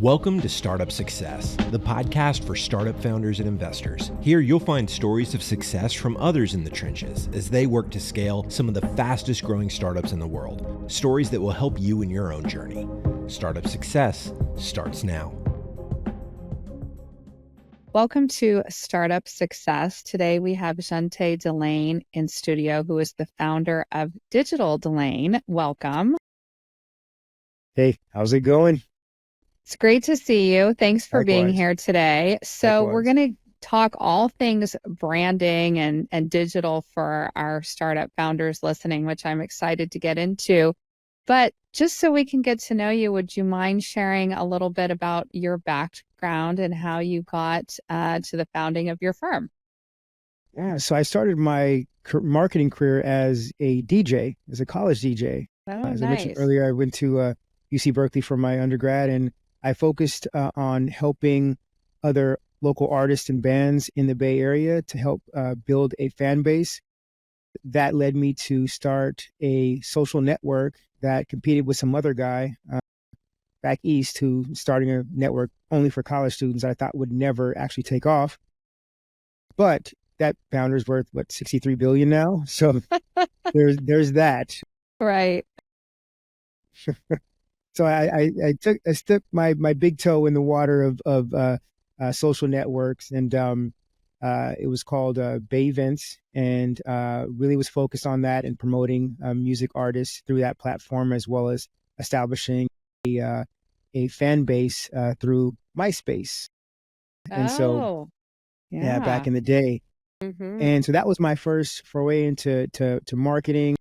Welcome to Startup Success, the podcast for startup founders and investors. Here you'll find stories of success from others in the trenches as they work to scale some of the fastest growing startups in the world. Stories that will help you in your own journey. Startup Success starts now. Welcome to Startup Success. Today we have Juntae DeLane in studio, who is the founder of Digital Delane. Welcome. Hey, how's it going? It's great to see you. Thanks for being Likewise. here today. So Likewise. we're going to talk all things branding and digital for our startup founders listening, which I'm excited to get into. But just so we can get to know you, would you mind sharing a little bit about your background and how you got to the founding of your firm? Yeah, so I started my marketing career as a DJ, as a college DJ. As I mentioned earlier, I went to UC Berkeley for my undergrad, and I focused on helping other local artists and bands in the Bay Area to help build a fan base. That led me to start a social network that competed with some other guy back east who starting a network only for college students I thought would never actually take off. But that founder's worth, what, $63 billion now? So there's that. Right. So I stuck my big toe in the water of social networks, and it was called Bay Events, and really was focused on that and promoting music artists through that platform, as well as establishing a fan base through MySpace. And so, yeah, back in the day. Mm-hmm. And so that was my first foray into marketing,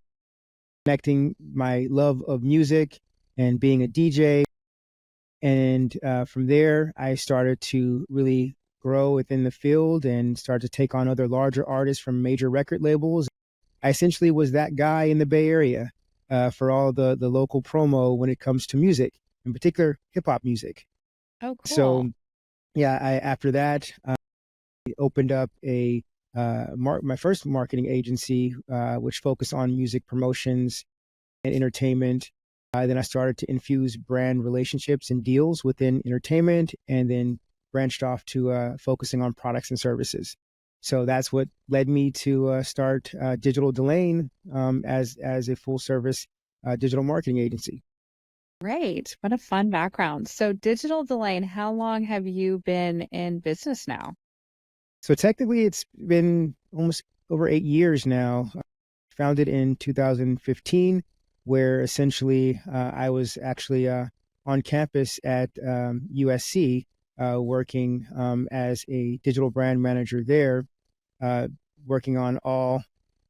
connecting my love of music and being a DJ. And from there, I started to really grow within the field and start to take on other larger artists from major record labels. I essentially was that guy in the Bay Area for all the local promo when it comes to music, in particular hip hop music. Oh, cool. So, yeah, after that, I opened up my first marketing agency, which focused on music promotions and entertainment. Then I started to infuse brand relationships and deals within entertainment, and then branched off to focusing on products and services. So that's what led me to start Digital Delane as a full service digital marketing agency. Great. What a fun background. So Digital Delane, how long have you been in business now? So technically it's been almost over 8 years now. Founded in 2015, where essentially I was actually on campus at USC working as a digital brand manager there, working on all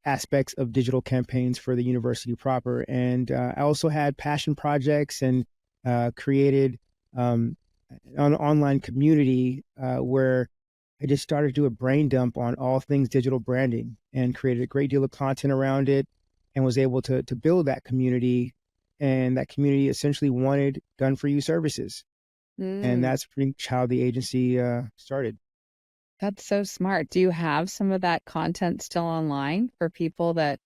aspects of digital campaigns for the university proper. And I also had passion projects and created an online community where I just started to do a brain dump on all things digital branding and created a great deal of content around it, and was able to build that community. And that community essentially wanted done-for-you services. And that's pretty much how the agency started. That's so smart. Do you have some of that content still online for people that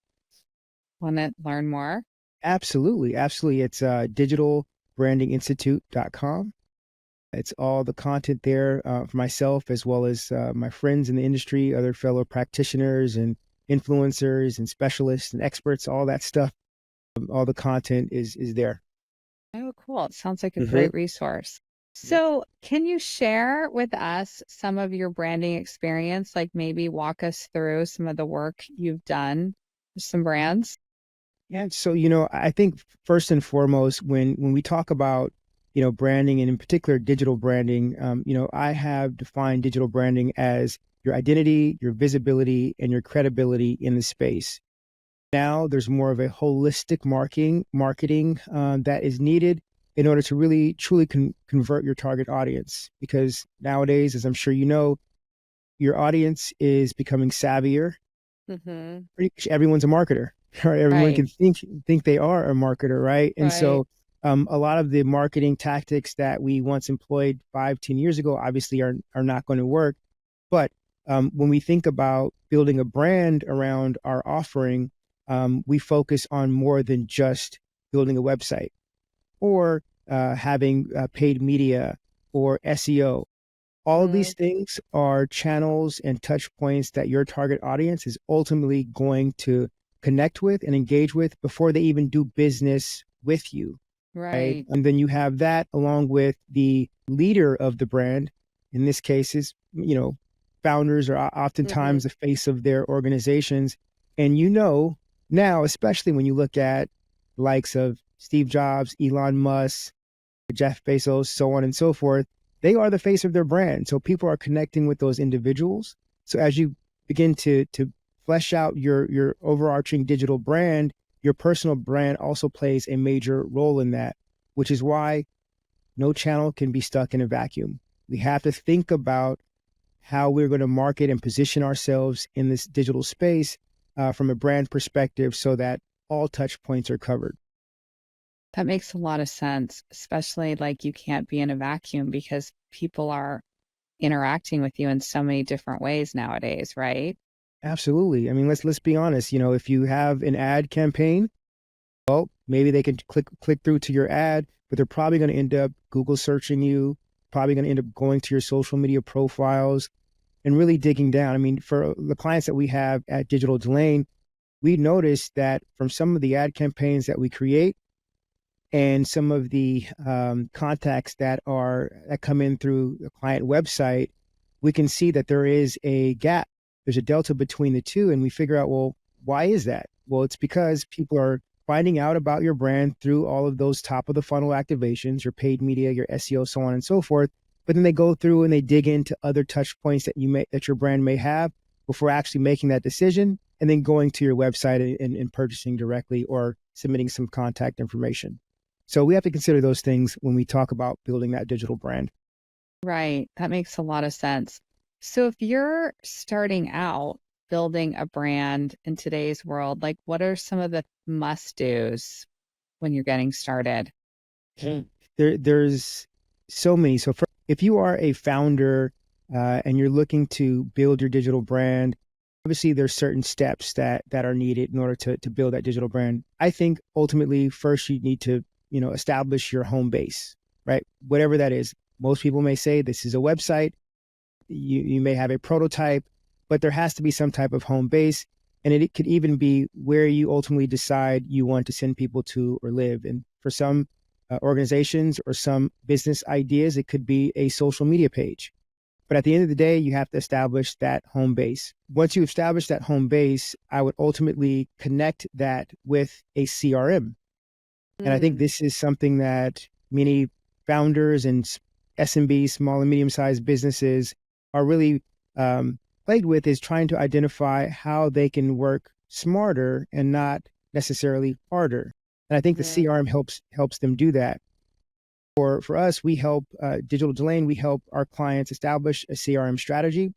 want to learn more? Absolutely. Absolutely. It's digitalbrandinginstitute.com. It's all the content there for myself, as well as my friends in the industry, other fellow practitioners and influencers and specialists and experts, all that stuff. All the content is there. Oh, cool. It sounds like a great resource. So can you share with us some of your branding experience, like maybe walk us through some of the work you've done with some brands? Yeah. So, I think first and foremost, when we talk about, branding, and in particular digital branding, I have defined digital branding as your identity, your visibility, and your credibility in the space. Now there's more of a holistic marketing that is needed in order to really truly convert your target audience. Because nowadays, as I'm sure you know, your audience is becoming savvier. Mm-hmm. Pretty much everyone's a marketer, right? Everyone can think they are a marketer, right? And so a lot of the marketing tactics that we once employed 5-10 years ago obviously are not going to work. But when we think about building a brand around our offering, we focus on more than just building a website or having paid media or SEO. All of these Mhm. things are channels and touch points that your target audience is ultimately going to connect with and engage with before they even do business with you, right? Right. And then you have that along with the leader of the brand. In this case, is founders are Mhm. oftentimes the face of their organizations, and now, especially when you look at the likes of Steve Jobs, Elon Musk, Jeff Bezos, so on and so forth, they are the face of their brand. So people are connecting with those individuals. So as you begin to flesh out your overarching digital brand, your personal brand also plays a major role in that, which is why no channel can be stuck in a vacuum. We have to think about how we're going to market and position ourselves in this digital space from a brand perspective so that all touch points are covered. That makes a lot of sense, especially like you can't be in a vacuum because people are interacting with you in so many different ways nowadays, right? Absolutely. I mean, let's be honest. If you have an ad campaign, well, maybe they can click through to your ad, but they're probably going to end up Google searching you, probably going to end up going to your social media profiles and really digging down. I mean, for the clients that we have at Digital Delane, we noticed that from some of the ad campaigns that we create and some of the contacts that come in through the client website, we can see that there is a gap. There's a delta between the two, and we figure out, well, why is that? Well, it's because people are finding out about your brand through all of those top of the funnel activations, your paid media, your SEO, so on and so forth. But then they go through and they dig into other touch points that your brand may have before actually making that decision, and then going to your website and purchasing directly or submitting some contact information. So we have to consider those things when we talk about building that digital brand. Right. That makes a lot of sense. So if you're starting out building a brand in today's world, like what are some of the must-dos when you're getting started? There's so many. So if you are a founder and you're looking to build your digital brand, obviously there's certain steps that are needed in order to build that digital brand. I think ultimately first you need to establish your home base, right? Whatever that is. Most people may say this is a website. You may have a prototype, but there has to be some type of home base. And it could even be where you ultimately decide you want to send people to or live. And for some organizations or some business ideas, it could be a social media page. But at the end of the day, you have to establish that home base. Once you establish that home base, I would ultimately connect that with a CRM. And I think Mm, this is something that many founders and SMBs, small and medium-sized businesses, are really plagued with, is trying to identify how they can work smarter and not necessarily harder. And I think the mm, CRM helps them do that. For us, we help Digital Delane. We help our clients establish a CRM strategy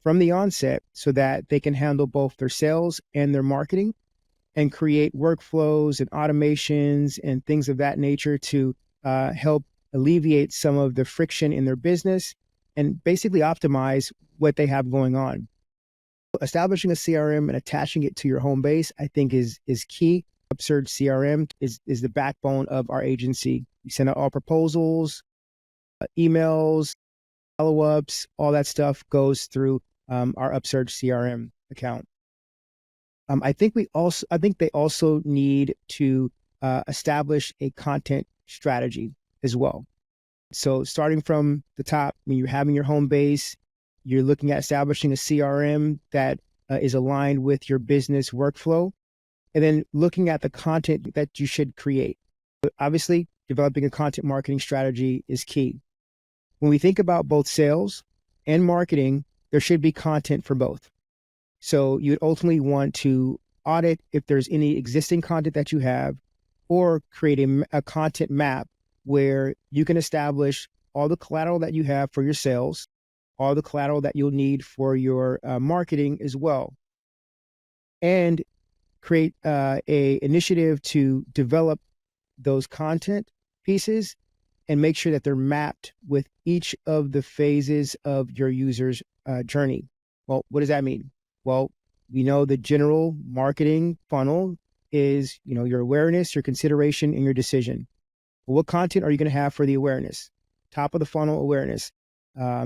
from the onset so that they can handle both their sales and their marketing and create workflows and automations and things of that nature to help alleviate some of the friction in their business and basically optimize what they have going on. Establishing a CRM and attaching it to your home base, I think is key. Upsurge CRM is the backbone of our agency. We send out all proposals, emails, follow-ups, all that stuff goes through our Upsurge CRM account. I think they also need to establish a content strategy as well. So starting from the top, when you're having your home base, you're looking at establishing a CRM that is aligned with your business workflow, and then looking at the content that you should create. But obviously, developing a content marketing strategy is key. When we think about both sales and marketing, there should be content for both. So you would ultimately want to audit if there's any existing content that you have or create a content map where you can establish all the collateral that you have for your sales, all the collateral that you'll need for your marketing as well, and create a initiative to develop those content pieces and make sure that they're mapped with each of the phases of your user's journey. Well, what does that mean? Well, we know the general marketing funnel is, your awareness, your consideration, and your decision. Well, what content are you going to have for the awareness? top of the funnel awareness.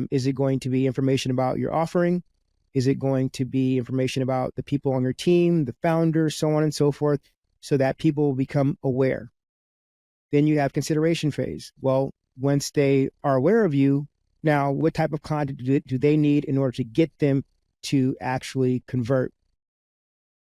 Is it going to be information about your offering? Is it going to be information about the people on your team, the founder, so on and so forth, so that people will become aware? Then you have consideration phase. Well, once they are aware of you, now what type of content do they need in order to get them to actually convert?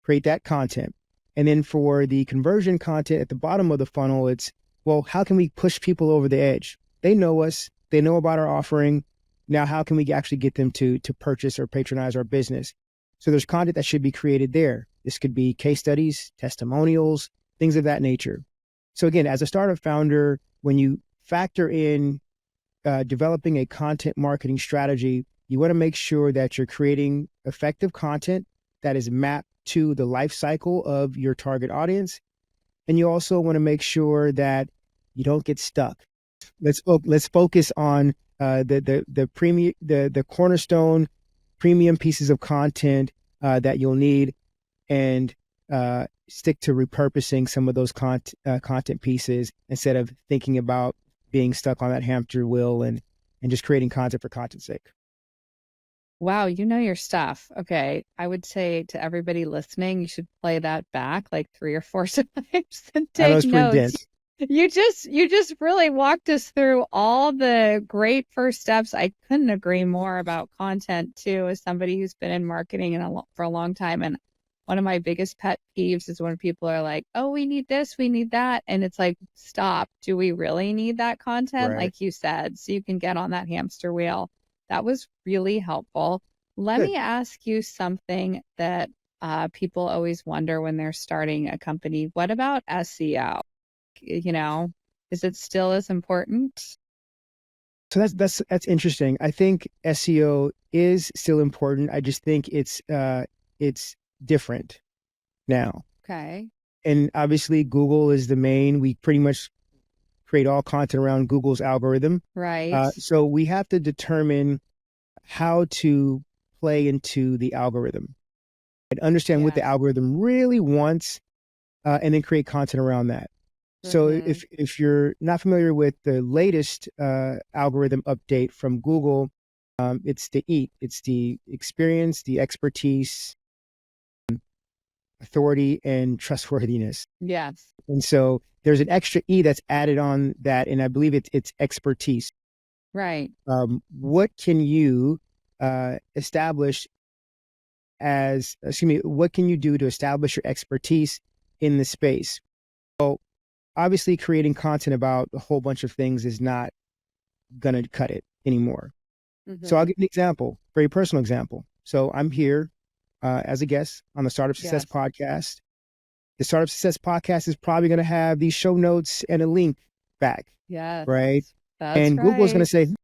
Create that content. And then for the conversion content at the bottom of the funnel, it's, well, how can we push people over the edge? They know us, they know about our offering. Now, how can we actually get them to purchase or patronize our business? So there's content that should be created there. This could be case studies, testimonials, things of that nature. So again, as a startup founder, when you factor in developing a content marketing strategy, you want to make sure that you're creating effective content that is mapped to the life cycle of your target audience. And you also want to make sure that you don't get stuck. Let's focus on the cornerstone premium pieces of content that you'll need, and stick to repurposing some of those content pieces instead of thinking about being stuck on that hamster wheel and just creating content for content's sake. Wow, you know your stuff. Okay. I would say to everybody listening, you should play that back like 3 or 4 times and I know take it's pretty notes. dense. You just really walked us through all the great first steps. I couldn't agree more about content too, as somebody who's been in marketing for a long time. And one of my biggest pet peeves is when people are like, oh, we need this, we need that. And it's like, stop. Do we really need that content? Right. Like you said, so you can get on that hamster wheel. That was really helpful. Let Good. me ask you something that people always wonder when they're starting a company. What about SEO? You know, is it still as important? So that's interesting. I think SEO is still important. I just think it's different now. Okay. And obviously Google is the main. We pretty much create all content around Google's algorithm. Right. So we have to determine how to play into the algorithm and understand what the Yes. algorithm really wants, and then create content around that. So Mhm. if you're not familiar with the latest algorithm update from Google, it's the EAT. It's the experience, the expertise, authority, and trustworthiness. Yes. And so there's an extra E that's added on that, and I believe it's expertise. Right. What can you establish what can you do to establish your expertise in the space? Well, obviously creating content about a whole bunch of things is not going to cut it anymore. So I'll Mhm. give an example, very personal example. So I'm here as a guest on the Startup Success Yes. Podcast. The Startup Success Podcast is probably going to have these show notes and a link back, Yes. right? That's And Google is going to right. say,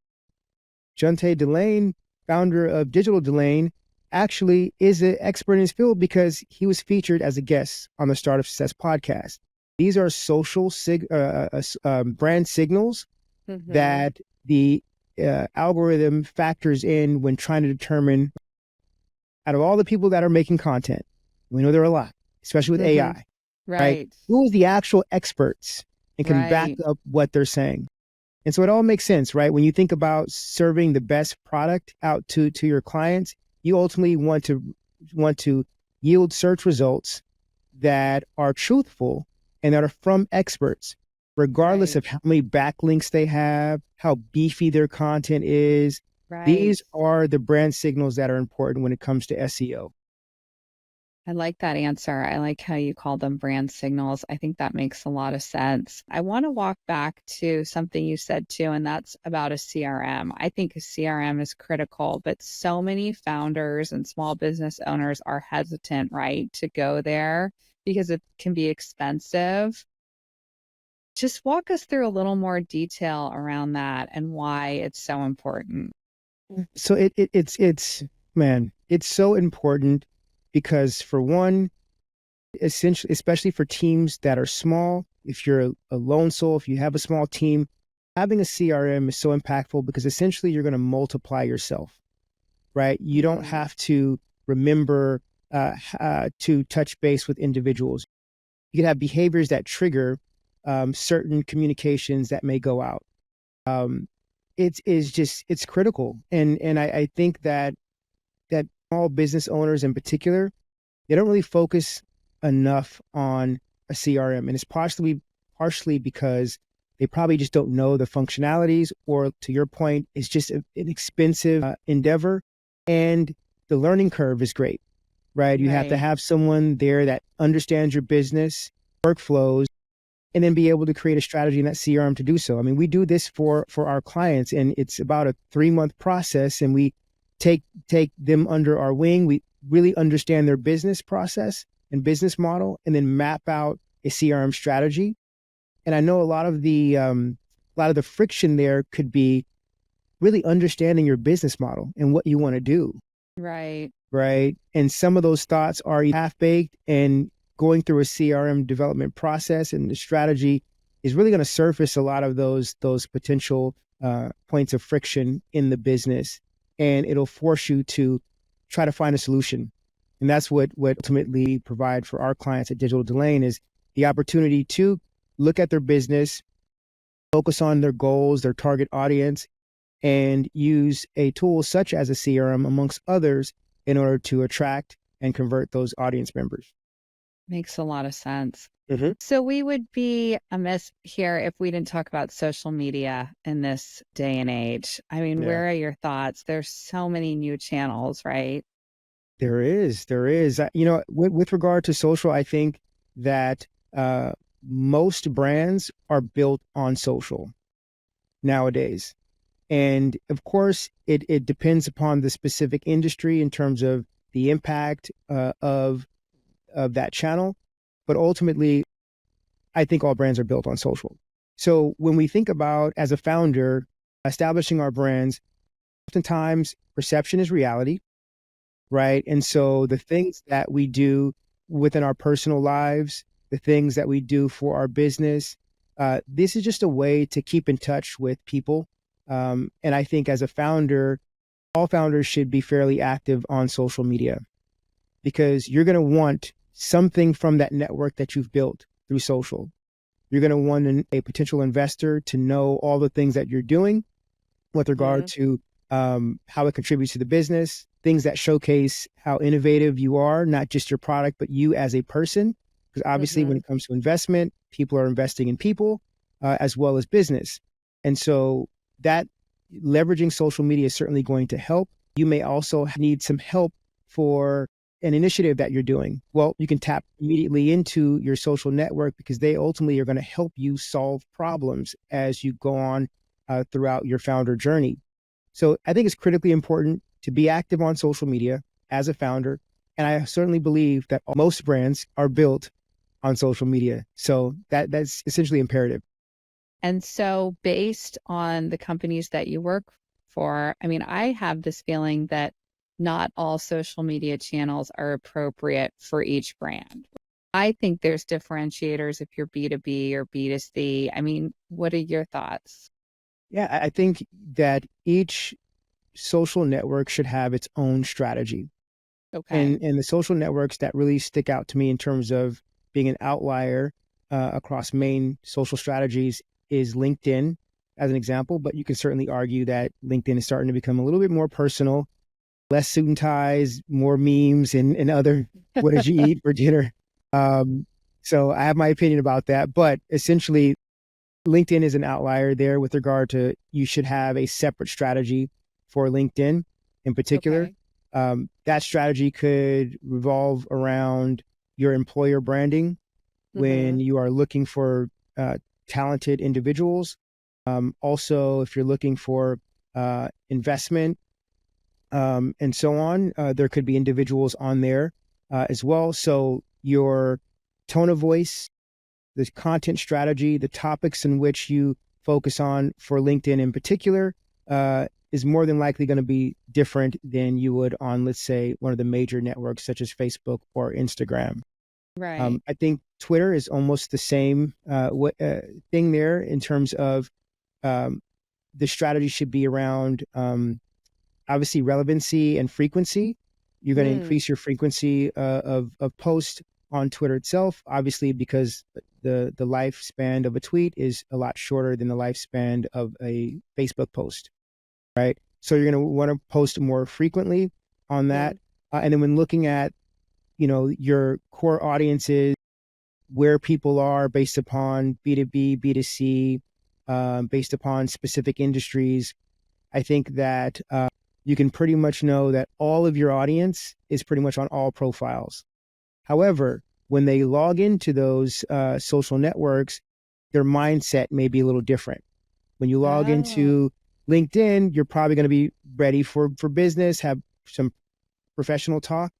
Juntae DeLane, founder of Digital Delane, actually is an expert in his field because he was featured as a guest on the Startup Success Podcast. These are social brand signals Mhm. that the algorithm factors in when trying to determine, out of all the people that are making content, we know there are a lot, especially with Mhm. AI, right? Right. Who is the actual experts and can back Right. up what they're saying? And so it all makes sense, right? When you think about serving the best product out to your clients, you ultimately want to yield search results that are truthful and that are from experts, regardless Right. of how many backlinks they have, how beefy their content is. Right. These are the brand signals that are important when it comes to SEO. I like that answer. I like how you call them brand signals. I think that makes a lot of sense. I want to walk back to something you said too, and that's about a CRM. I think a CRM is critical, but so many founders and small business owners are hesitant, right, to go there because it can be expensive. Just walk us through a little more detail around that and why it's so important. So it's man, it's so important because, for one, essentially, especially for teams that are small, if you're a lone soul, if you have a small team, having a CRM is so impactful because essentially you're going to multiply yourself, right? You don't Hmm. have to remember to touch base with individuals. You can have behaviors that trigger certain communications that may go out. Um, it's critical. And I think that small business owners in particular, they don't really focus enough on a CRM. And it's partially because they probably just don't know the functionalities, or to your point, it's just an expensive endeavor. And the learning curve is great, right? You have to Right. have someone there that understands your business, workflows, and then be able to create a strategy in that CRM to do so. I mean, we do this for our clients, and it's about a 3-month process, and we take them under our wing. We really understand their business process and business model, and then map out a CRM strategy. And I know a lot of the friction there could be really understanding your business model and what you want to do, Right. right? And some of those thoughts are half baked, and going through a CRM development process and the strategy is really going to surface a lot of those potential points of friction in the business, and it'll force you to try to find a solution. And that's what ultimately we provide for our clients at Digital Delane, is the opportunity to look at their business, focus on their goals, their target audience, and use a tool such as a CRM, amongst others, in order to attract and convert those audience members. Makes a lot of sense. Mm-hmm. So we would be amiss here if we didn't talk about social media in this day and age. I mean, Yeah. where are your thoughts? There's so many new channels, right? There is. With regard to social, I think that most brands are built on social nowadays. And of course, it depends upon the specific industry in terms of the impact of that channel. But ultimately, I think all brands are built on social. So when we think about, as a founder, establishing our brands, oftentimes perception is reality, right? And so the things that we do within our personal lives, the things that we do for our business, this is just a way to keep in touch with people. And I think as a founder, all founders should be fairly active on social media, because you're going to want something from that network that you've built through social. You're going to want a potential investor to know all the things that you're doing with regard to how it contributes to the business, things that showcase how innovative you are, not just your product, but you as a person. Because obviously, when it comes to investment, people are investing in people as well as business. And so that leveraging social media is certainly going to help. You may also need some help for an initiative that you're doing. Well, you can tap immediately into your social network, because they ultimately are going to help you solve problems as you go on throughout your founder journey. So I think it's critically important to be active on social media as a founder. And I certainly believe that most brands are built on social media. So that's essentially imperative. And so based on the companies that you work for, I mean, I have this feeling that not all social media channels are appropriate for each brand. I think there's differentiators if you're B2B or B2C. I mean, what are your thoughts? Yeah, I think that each social network should have its own strategy. Okay. And the social networks that really stick out to me in terms of being an outlier across main social strategies is LinkedIn, as an example. But you can certainly argue that LinkedIn is starting to become a little bit more personal, less suit and ties, more memes, and other what did you eat for dinner? So I have my opinion about that. But essentially, LinkedIn is an outlier there with regard to, you should have a separate strategy for LinkedIn in particular. Okay. That strategy could revolve around your employer branding when you are looking for talented individuals. Also, if you're looking for investment and so on, there could be individuals on there as well. So your tone of voice, the content strategy, the topics in which you focus on for LinkedIn in particular, is more than likely going to be different than you would on, let's say, one of the major networks such as Facebook or Instagram. Right. I think Twitter is almost the same thing there, in terms of the strategy should be around obviously relevancy and frequency. You're going to increase your frequency of post on Twitter itself, obviously, because the lifespan of a tweet is a lot shorter than the lifespan of a Facebook post, right? So you're going to want to post more frequently on that. And then when looking at, your core audiences, where people are based upon B2B, B2C, based upon specific industries, I think that you can pretty much know that all of your audience is pretty much on all profiles. However, when they log into those social networks, their mindset may be a little different. When you log into LinkedIn, you're probably going to be ready for business, have some professional talk.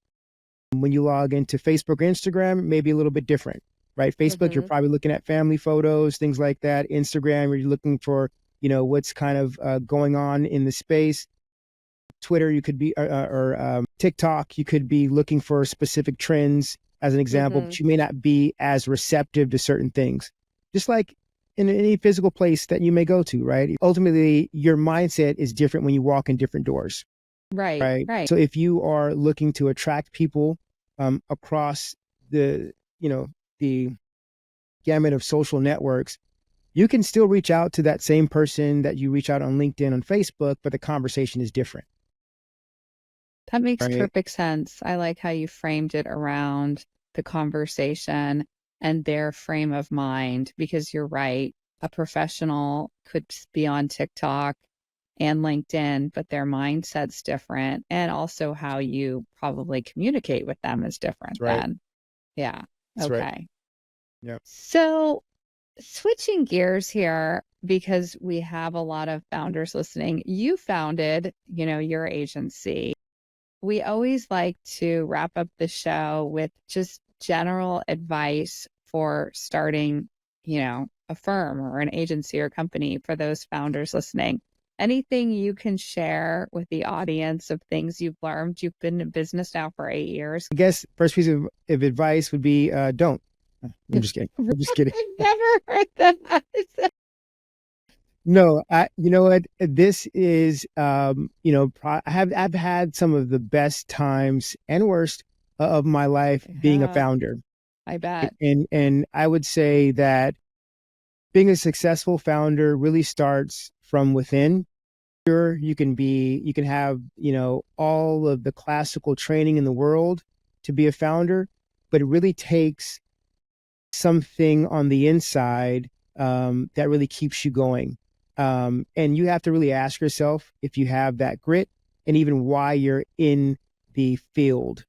When you log into Facebook or Instagram, maybe a little bit different, right? Facebook, you're probably looking at family photos, things like that. Instagram, you're looking for, what's kind of going on in the space. Twitter, you could be, or TikTok, you could be looking for specific trends as an example, but you may not be as receptive to certain things. Just like in any physical place that you may go to, right? Ultimately, your mindset is different when you walk in different doors. Right. So if you are looking to attract people across the gamut of social networks, you can still reach out to that same person that you reach out on LinkedIn, on Facebook, but the conversation is different. That makes perfect sense. I like how you framed it around the conversation and their frame of mind, because you're right. A professional could be on TikTok and LinkedIn, but their mindset's different. And also how you probably communicate with them is different then. Yeah. That's okay. Right. Yeah. So switching gears here, because we have a lot of founders listening. You founded, your agency. We always like to wrap up the show with just general advice for starting, a firm or an agency or company for those founders listening. Anything you can share with the audience of things you've learned? You've been in business now for 8 years. I guess first piece of advice would be don't. I'm just kidding. I'm just kidding. I've never heard that. No, you know what? This is, I've had some of the best times and worst of my life being a founder. I bet. And I would say that being a successful founder really starts from within. Sure, you can have, all of the classical training in the world to be a founder, but it really takes something on the inside that really keeps you going. And you have to really ask yourself if you have that grit and even why you're in the field.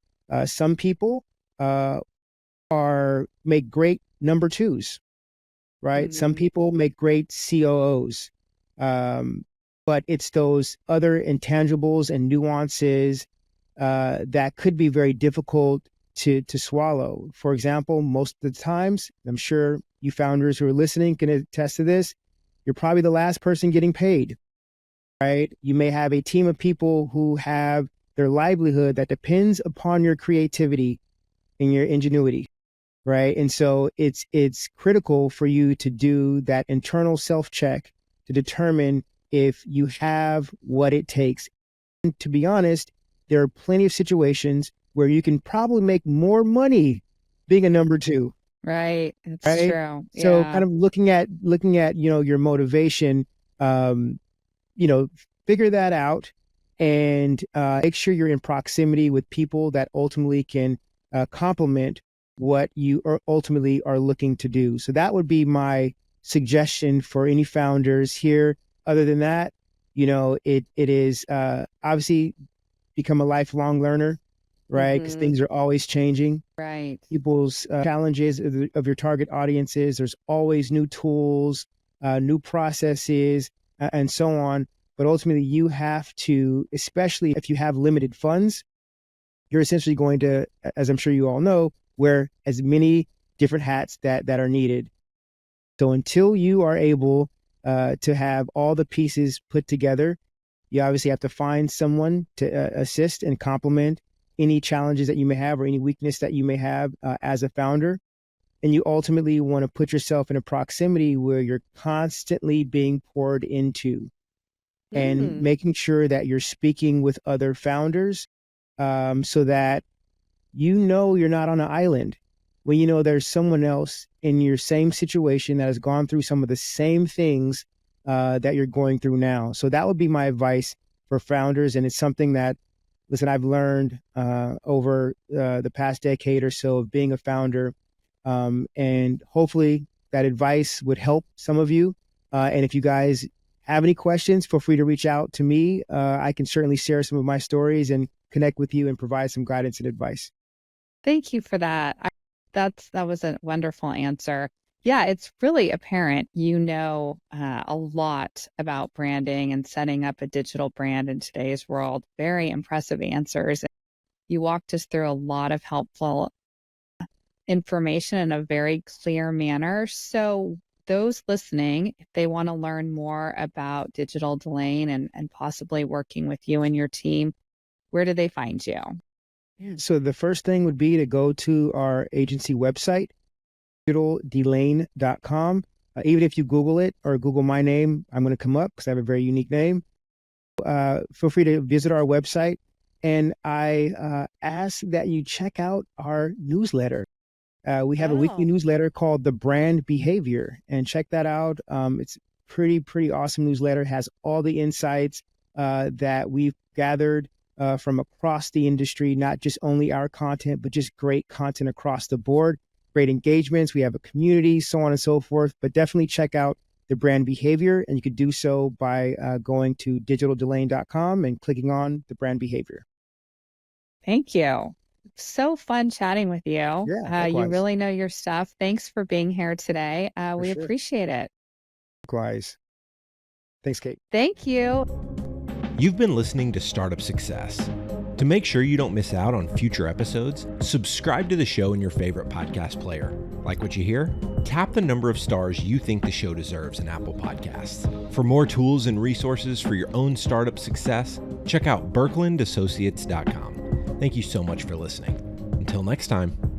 Some people make great number twos, right? Some people make great COOs. But it's those other intangibles and nuances that could be very difficult to swallow. For example, most of the times, I'm sure you founders who are listening can attest to this, you're probably the last person getting paid, right? You may have a team of people who have their livelihood that depends upon your creativity and your ingenuity, right? And so it's critical for you to do that internal self-check to determine if you have what it takes. And to be honest, there are plenty of situations where you can probably make more money being a number two. Right. It's true. So kind of looking at, your motivation, figure that out and make sure you're in proximity with people that ultimately can complement what you ultimately are looking to do. So that would be my suggestion for any founders here. Other than that, it is obviously become a lifelong learner, right? Because things are always changing. Right. People's challenges of your target audiences, there's always new tools, new processes, and so on. But ultimately, you have to, especially if you have limited funds, you're essentially going to, as I'm sure you all know, wear as many different hats that are needed. So until you are able to have all the pieces put together, you obviously have to find someone to assist and complement any challenges that you may have or any weakness that you may have as a founder. And you ultimately want to put yourself in a proximity where you're constantly being poured into and making sure that you're speaking with other founders so that you're not on an island when there's someone else in your same situation that has gone through some of the same things that you're going through now. So that would be my advice for founders. And it's something that, listen, I've learned over the past decade or so of being a founder. And hopefully that advice would help some of you. And if you guys have any questions, feel free to reach out to me. I can certainly share some of my stories and connect with you and provide some guidance and advice. Thank you for that. That was a wonderful answer. Yeah, it's really apparent you know a lot about branding and setting up a digital brand in today's world. Very impressive answers. You walked us through a lot of helpful information in a very clear manner. So those listening, if they want to learn more about Digital Delane and possibly working with you and your team, where do they find you? So the first thing would be to go to our agency website, digitaldelane.com. Even if you Google it or Google my name, I'm going to come up because I have a very unique name. Feel free to visit our website. And I ask that you check out our newsletter. We have a weekly newsletter called The Brand Behavior, and check that out. It's pretty awesome newsletter. It has all the insights that we've gathered from across the industry, not just only our content, but just great content across the board, great engagements. We have a community, so on and so forth. But definitely check out The Brand Behavior, and you could do so by going to digitaldelane.com and clicking on The Brand Behavior. Thank you. So fun chatting with you. Yeah, you really know your stuff. Thanks for being here today. We appreciate it. Likewise. Thanks, Kate. Thank you. You've been listening to Startup Success. To make sure you don't miss out on future episodes, subscribe to the show in your favorite podcast player. Like what you hear? Tap the number of stars you think the show deserves in Apple Podcasts. For more tools and resources for your own startup success, check out birkelandassociates.com. Thank you so much for listening. Until next time.